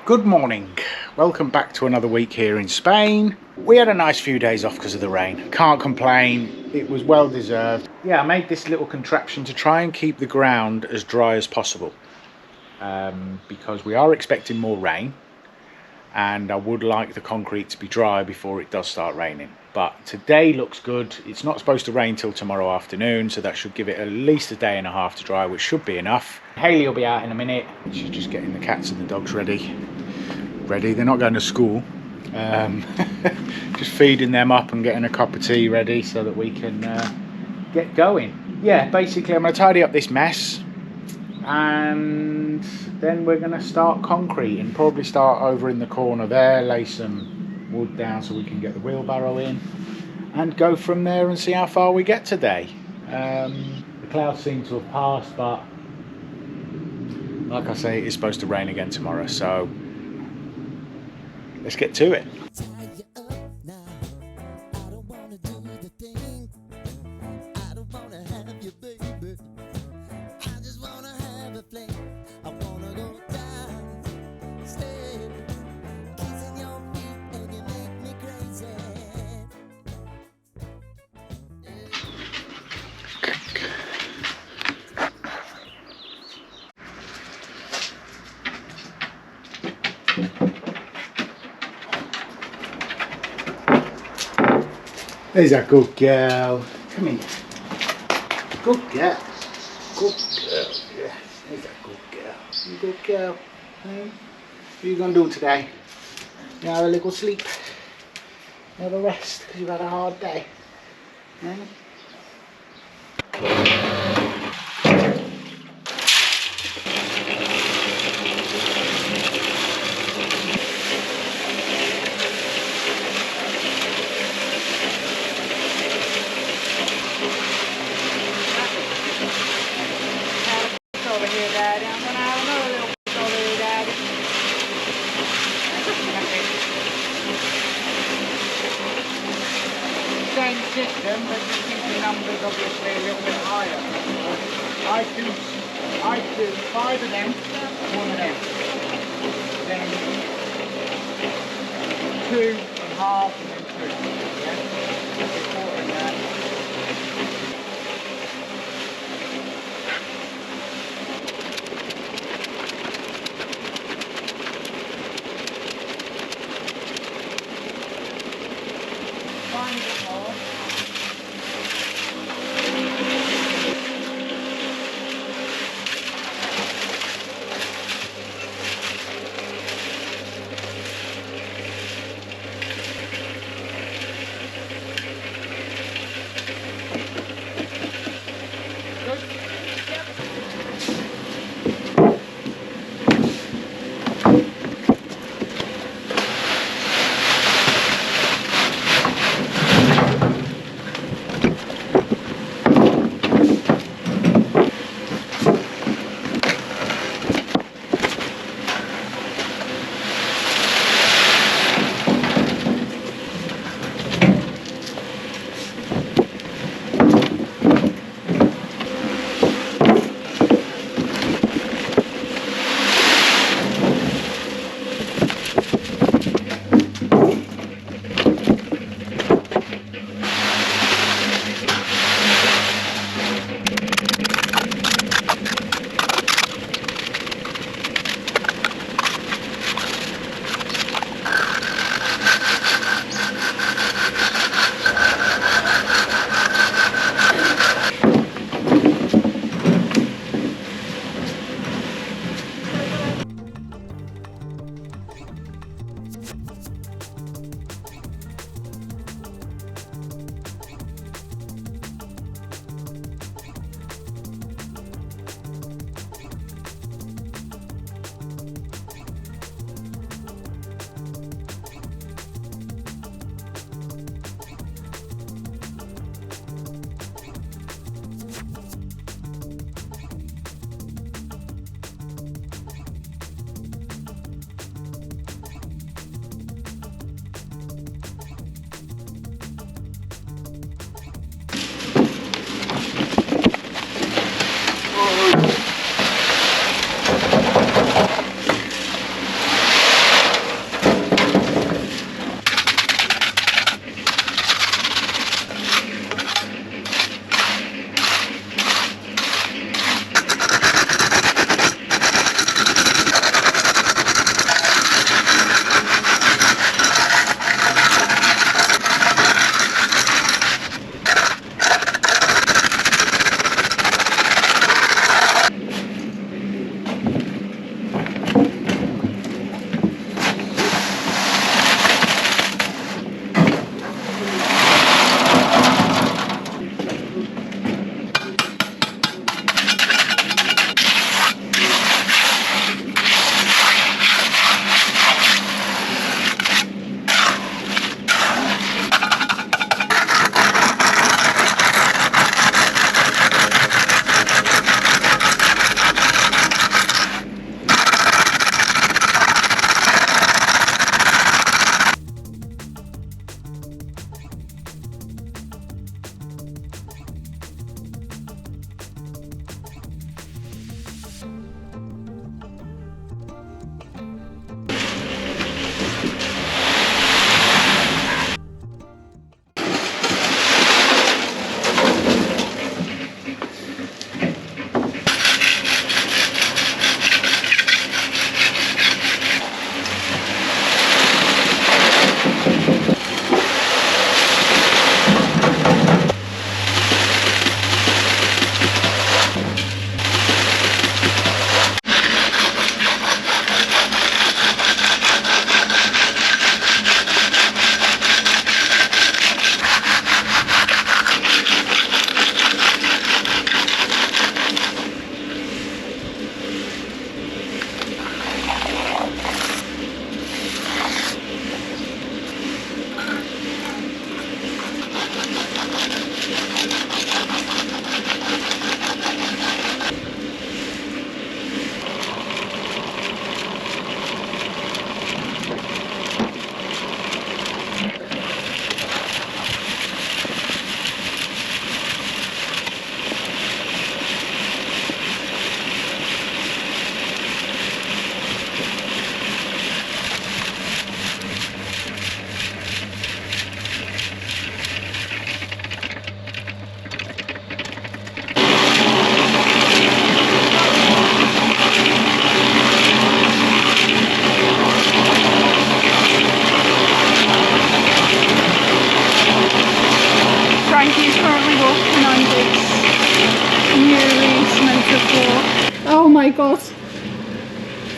Good morning, welcome back to another week here in Spain. We had a nice few days off because of the rain, can't complain, it was well deserved. Yeah, I made this little contraption to try and keep the ground as dry as possible because we are expecting more rain and I would like the concrete to be dry before it does start raining. But today looks good. It's not supposed to rain till tomorrow afternoon, so that should give it at least a day and a half to dry, which should be enough. Hayley will be out in a minute. She's just getting the cats and the dogs ready. They're not going to school. Just feeding them up and getting a cup of tea ready so that we can get going. Yeah, basically I'm going to tidy up this mess and then we're going to start concrete and probably start over in the corner there, lay some wood down so we can get the wheelbarrow in and go from there and see how far we get today. The clouds seem to have passed, but like I say, it's supposed to rain again tomorrow, so let's get to it. There's a good girl. Come here. Good girl. Good girl. Yeah. There's a good girl. You good girl. Hey? What are you going to do today? You have a little sleep. You have a rest because you've had a hard day. Hey? System, but you keep the numbers obviously a little bit higher. I do 5 of them, 1 of them. Then 2.5 and then 2. Yeah? Before that. Find a bit more.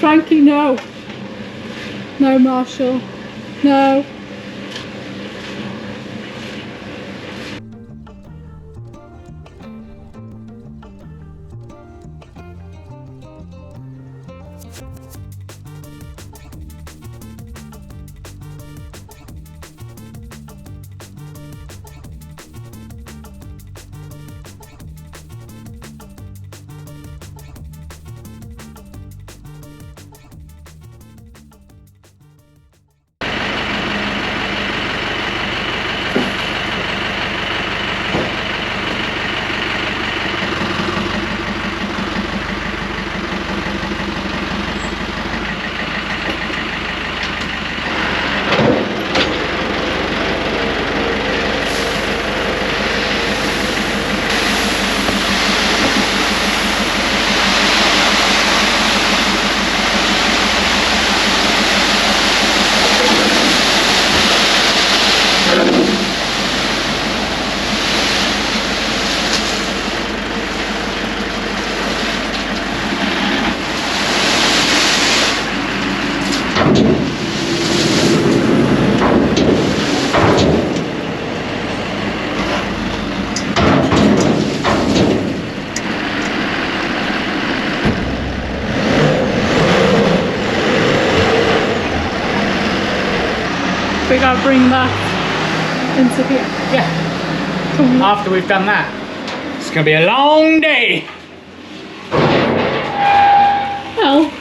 Frankie, no. No, Marshall. No. We gotta bring that into here. Yeah. Come on. After we've done that, it's gonna be a long day. Well.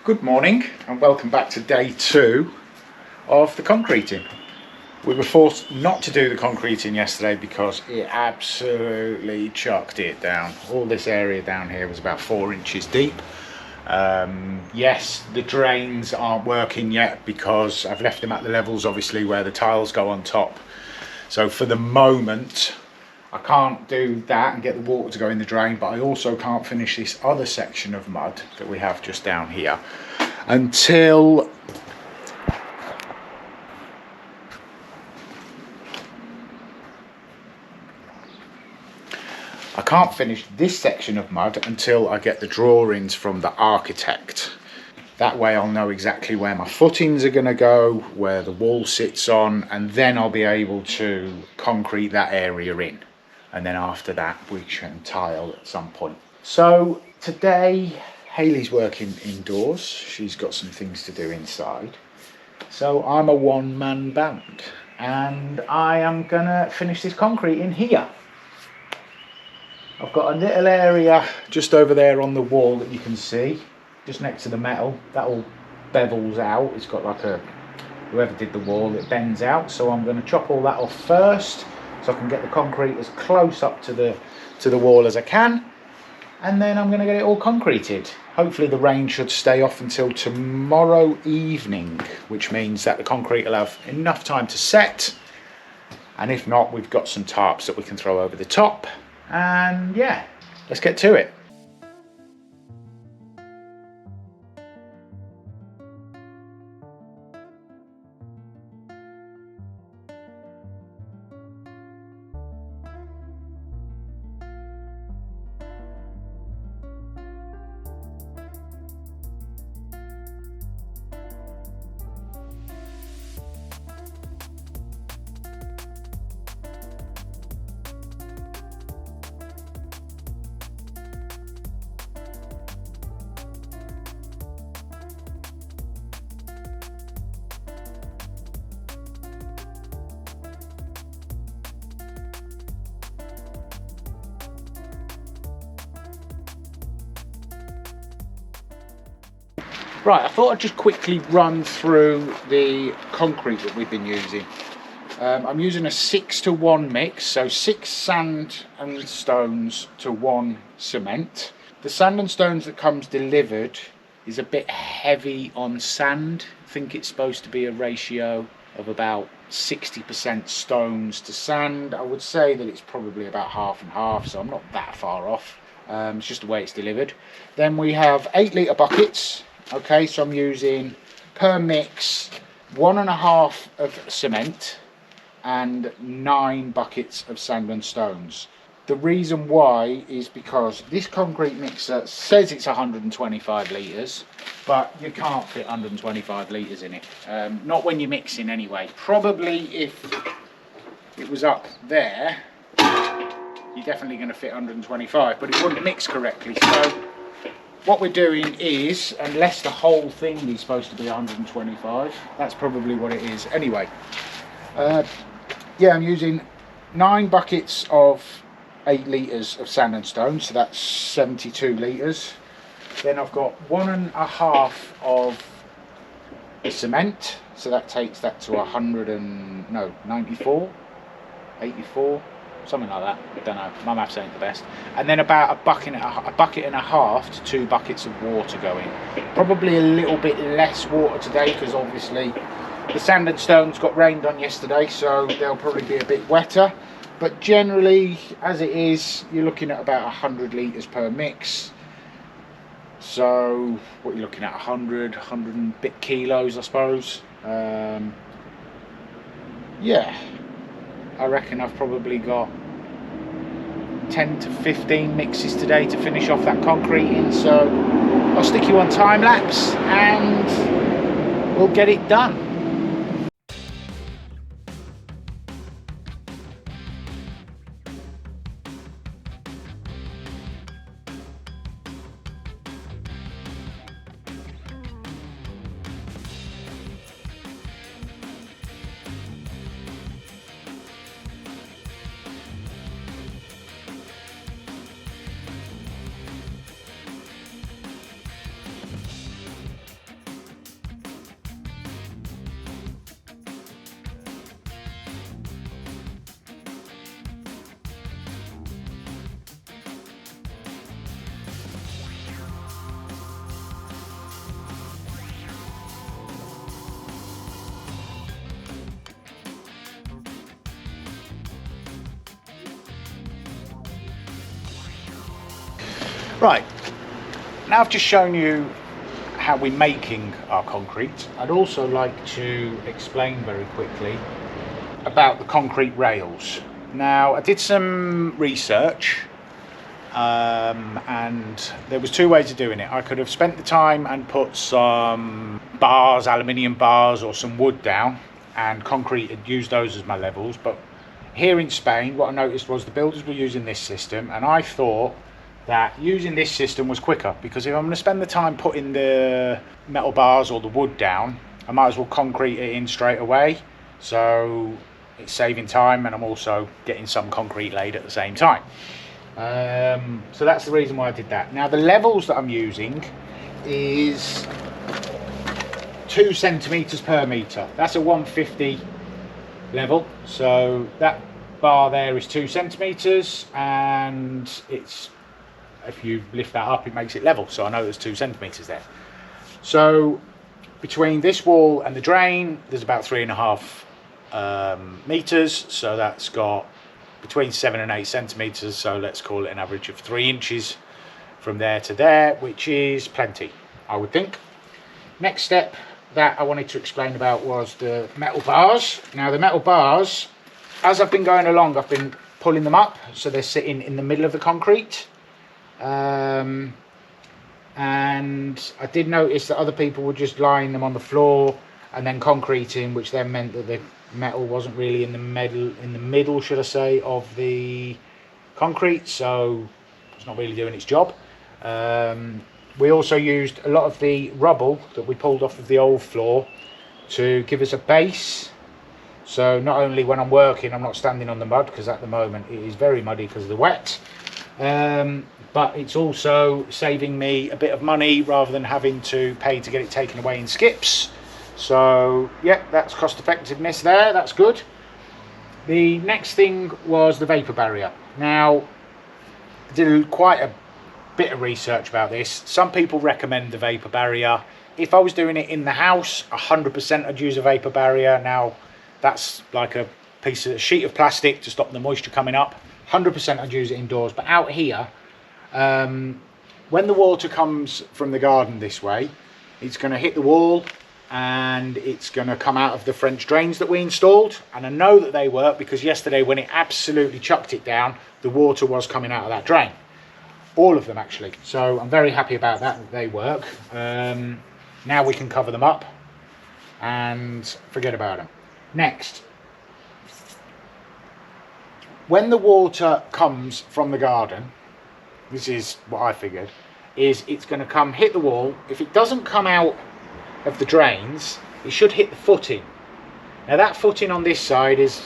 Good morning and welcome back to day 2 of the concreting. We were forced not to do the concreting yesterday because it absolutely chucked it down. All this area down here was about 4 inches deep. Yes, the drains aren't working yet because I've left them at the levels obviously where the tiles go on top. So for the moment I can't do that and get the water to go in the drain, but I also can't finish this other section of mud that we have just down here until I can't finish this section of mud until I get the drawings from the architect. That way I'll know exactly where my footings are going to go, where the wall sits on, and then I'll be able to concrete that area in. And then after that we can tile at some point. So today Hayley's working indoors. She's got some things to do inside. So I'm a one-man band, and I am gonna finish this concrete in here. I've got a little area just over there on the wall that you can see, just next to the metal. That all bevels out. It's got like a, whoever did the wall, it bends out. So I'm going to chop all that off first, so I can get the concrete as close up to the wall as I can, and then I'm going to get it all concreted. Hopefully the rain should stay off until tomorrow evening, which means that the concrete will have enough time to set, and if not, we've got some tarps that we can throw over the top. And yeah, let's get to it. Right, I thought I'd just quickly run through the concrete that we've been using. I'm using a 6-to-1 mix, so 6 sand and stones to 1 cement. The sand and stones that comes delivered is a bit heavy on sand. I think it's supposed to be a ratio of about 60% stones to sand. I would say that it's probably about half and half, so I'm not that far off. It's just the way it's delivered. Then we have 8-litre buckets. Okay, so I'm using per mix 1.5 of cement and 9 buckets of sand and stones. The reason why is because this concrete mixer says it's 125 litres, but you can't fit 125 litres in it. Not when you're mixing anyway. Probably if it was up there, you're definitely going to fit 125, but it wouldn't mix correctly. So what we're doing is, unless the whole thing is supposed to be 125, that's probably what it is. Anyway, yeah, I'm using 9 buckets of 8 litres of sand and stone, so that's 72 litres. Then I've got 1.5 of the cement, so that takes that to 94, 84. Something like that, I don't know, my maths ain't the best. And then about a bucket and a half to 2 buckets of water going. Probably a little bit less water today because obviously the sand and stones got rained on yesterday, so they'll probably be a bit wetter. But generally, as it is, you're looking at about 100 litres per mix. So what you're looking at, 100 and bit kilos, I suppose. Yeah, I reckon I've probably got 10 to 15 mixes today to finish off that concrete in, so I'll stick you on time lapse and we'll get it done. Right, now I've just shown you how we're making our concrete. I'd also like to explain very quickly about the concrete rails. Now, I did some research and there was 2 ways of doing it. I could have spent the time and put some bars, aluminium bars or some wood down and concrete and use those as my levels, but here in Spain what I noticed was the builders were using this system, and I thought that using this system was quicker, because if I'm going to spend the time putting the metal bars or the wood down, I might as well concrete it in straight away, so it's saving time and I'm also getting some concrete laid at the same time. So that's the reason why I did that. Now the levels that I'm using is 2 centimeters per meter. That's a 150 level, so that bar there is 2 centimeters, and it's, if you lift that up, it makes it level, so I know there's 2 centimeters there. So between this wall and the drain there's about 3.5 meters, so that's got between 7 and 8 centimeters, so let's call it an average of 3 inches from there to there, which is plenty, I would think. Next step that I wanted to explain about was the metal bars. Now the metal bars, as I've been going along, I've been pulling them up so they're sitting in the middle of the concrete, and I did notice that other people were just lying them on the floor and then concreting, which then meant that the metal wasn't really in the middle, should I say, of the concrete, so it's not really doing its job. We also used a lot of the rubble that we pulled off of the old floor to give us a base, so not only when I'm working I'm not standing on the mud, because at the moment it is very muddy because of the wet, but it's also saving me a bit of money rather than having to pay to get it taken away in skips. So yeah, that's cost effectiveness there, that's good. The next thing was the vapor barrier. Now I did quite a bit of research about this. Some people recommend the vapor barrier. If I was doing it in the house, 100% I'd use a vapor barrier. Now that's like a sheet of plastic to stop the moisture coming up. 100% I'd use it indoors, but out here, when the water comes from the garden this way, it's going to hit the wall and it's going to come out of the French drains that we installed, and I know that they work because yesterday when it absolutely chucked it down, the water was coming out of that drain, all of them actually, so I'm very happy about that they work. Now we can cover them up and forget about them. Next, when the water comes from the garden, this is what I figured, is it's going to come hit the wall. If it doesn't come out of the drains, it should hit the footing. Now that footing on this side is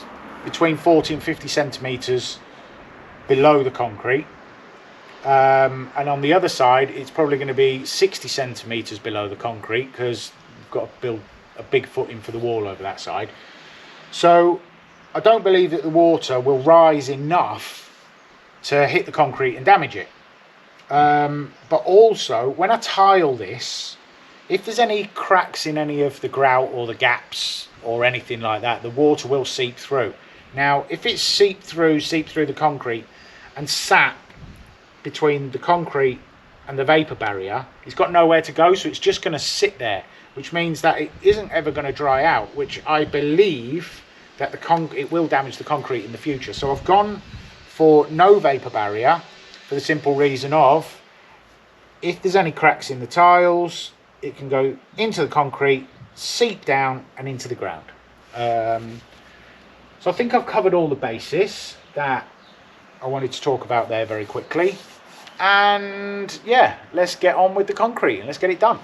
between 40 and 50 centimeters below the concrete, and on the other side it's probably going to be 60 centimeters below the concrete, because you've got to build a big footing for the wall over that side. So I don't believe that the water will rise enough to hit the concrete and damage it. But also when I tile this, if there's any cracks in any of the grout or the gaps or anything like that, the water will seep through. Now if it's seeped through the concrete and sat between the concrete and the vapor barrier, it's got nowhere to go, so it's just going to sit there, which means that it isn't ever going to dry out, which I believe that it will damage the concrete in the future. So I've gone for no vapor barrier for the simple reason of, if there's any cracks in the tiles, it can go into the concrete, seep down and into the ground. So I think I've covered all the bases that I wanted to talk about there very quickly, and yeah, let's get on with the concrete and let's get it done.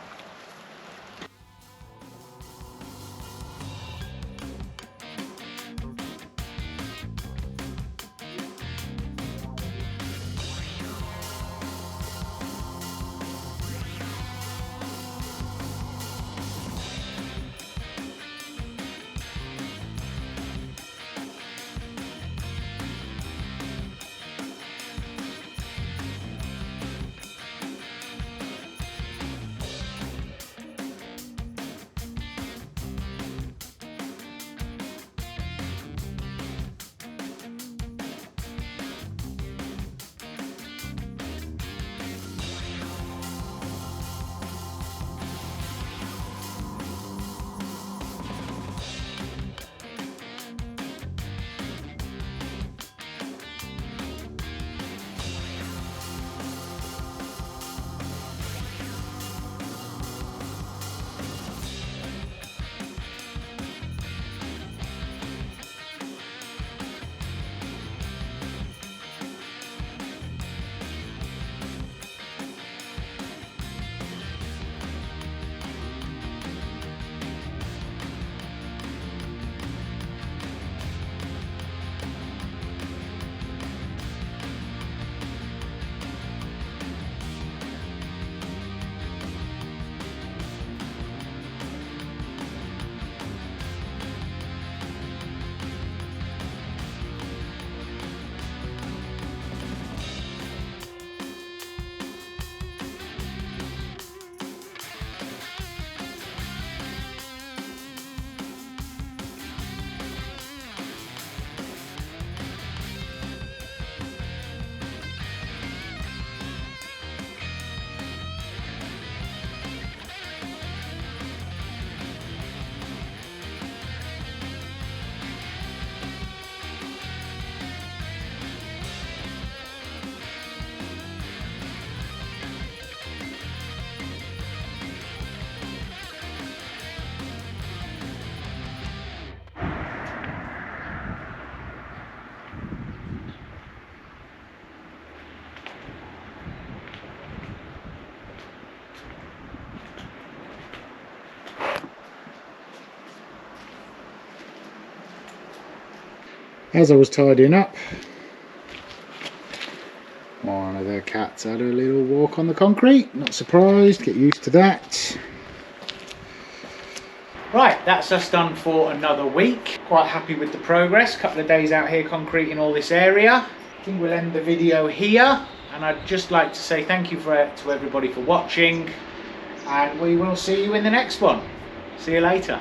As I was tidying up, one of their cats had a little walk on the concrete. Not surprised, get used to that. Right, that's us done for another week. Quite happy with the progress. Couple of days out here concreting all this area. I think we'll end the video here. And I'd just like to say thank you to everybody for watching. And we will see you in the next one. See you later.